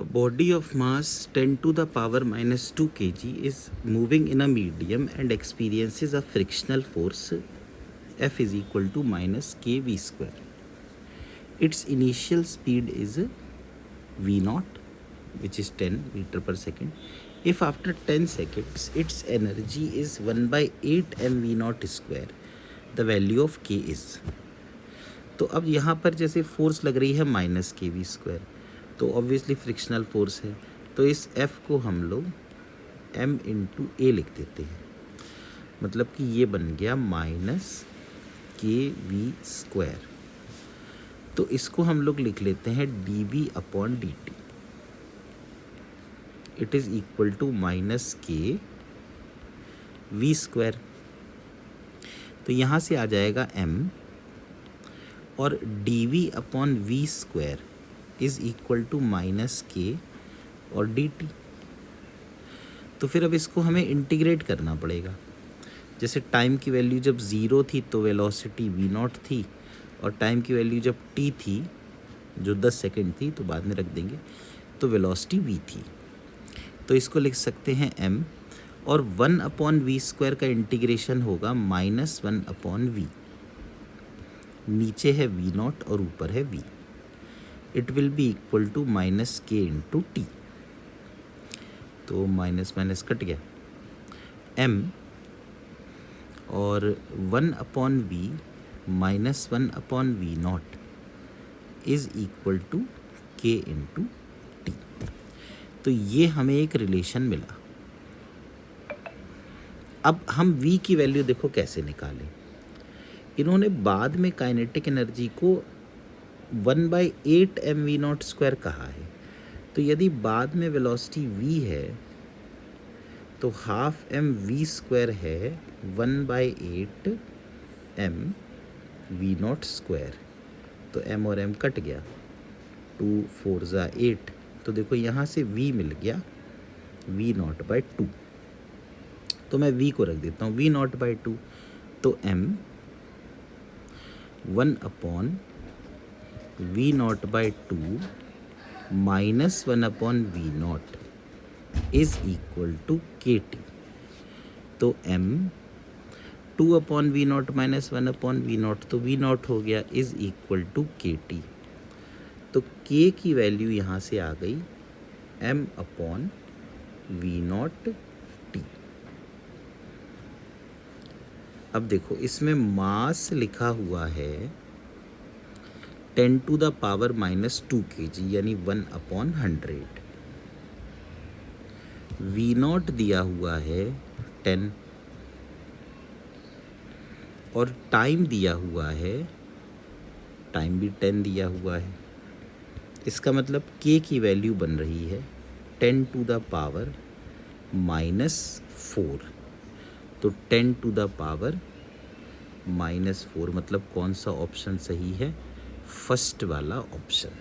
A body of mass 10 to the power minus 2 kg is moving in a medium and experiences a frictional force F is equal to minus kv square. Its initial speed is v naught, which is 10 meter per second. If after 10 seconds its energy is 1 by 8 mv naught square, the value of k is. तो अब यहाँ पर जैसे force लग रही है minus k v square, तो obviously frictional force है, तो इस F को हम लोग m इंटू ए लिख देते हैं, मतलब कि ये बन गया माइनस के वी स्क्वायर. तो इसको हम लोग लिख लेते हैं d v upon d t. It is equal to minus k v square. तो यहाँ से आ जाएगा m और d v upon v square is equal to minus k और डी टी. तो फिर अब इसको हमें इंटीग्रेट करना पड़ेगा. जैसे टाइम की वैल्यू जब ज़ीरो थी तो वेलोसिटी वी नॉट थी, और टाइम की वैल्यू जब टी थी जो 10 सेकेंड थी, तो बाद में रख देंगे, तो वेलोसिटी वी थी. तो इसको लिख सकते हैं m, और 1 अपॉन वी स्क्वायर का इंटीग्रेशन होगा माइनस 1 अपॉन वी. नीचे है वी नॉट और ऊपर है v. It will be equal to minus k into t. तो माइनस माइनस कट गया, m और 1 upon v minus 1 upon v not is equal to k into t. तो ये हमें एक रिलेशन मिला. अब हम v की वैल्यू देखो कैसे निकालें. इन्होंने बाद में काइनेटिक एनर्जी को 1 by 8 m v not square कहा है. तो यदि बाद में वेलोसिटी v है तो हाफ एम वी स्क्वायर है 1 by 8 m v not square. तो m और m कट गया, 2 4 ज़ा 8. तो देखो यहाँ से v मिल गया v नॉट बाई 2. तो मैं v को रख देता हूँ v नॉट बाई 2. तो m 1 upon v not by 2 minus 1 upon v not is equal to k t. तो m 2 upon v not minus 1 upon v not, तो वी नॉट हो गया is equal to k t. तो k की value यहाँ से आ गई m upon v not t. अब देखो इसमें मास लिखा हुआ है 10 to the power minus 2 kg, यानी 1 अपॉन 100. वी नॉट दिया हुआ है 10 और टाइम दिया हुआ है, टाइम भी 10 दिया हुआ है. इसका मतलब k की वैल्यू बन रही है 10 टू द पावर माइनस 4. तो 10 टू द पावर माइनस 4, मतलब कौन सा ऑप्शन सही है? फर्स्ट वाला ऑप्शन.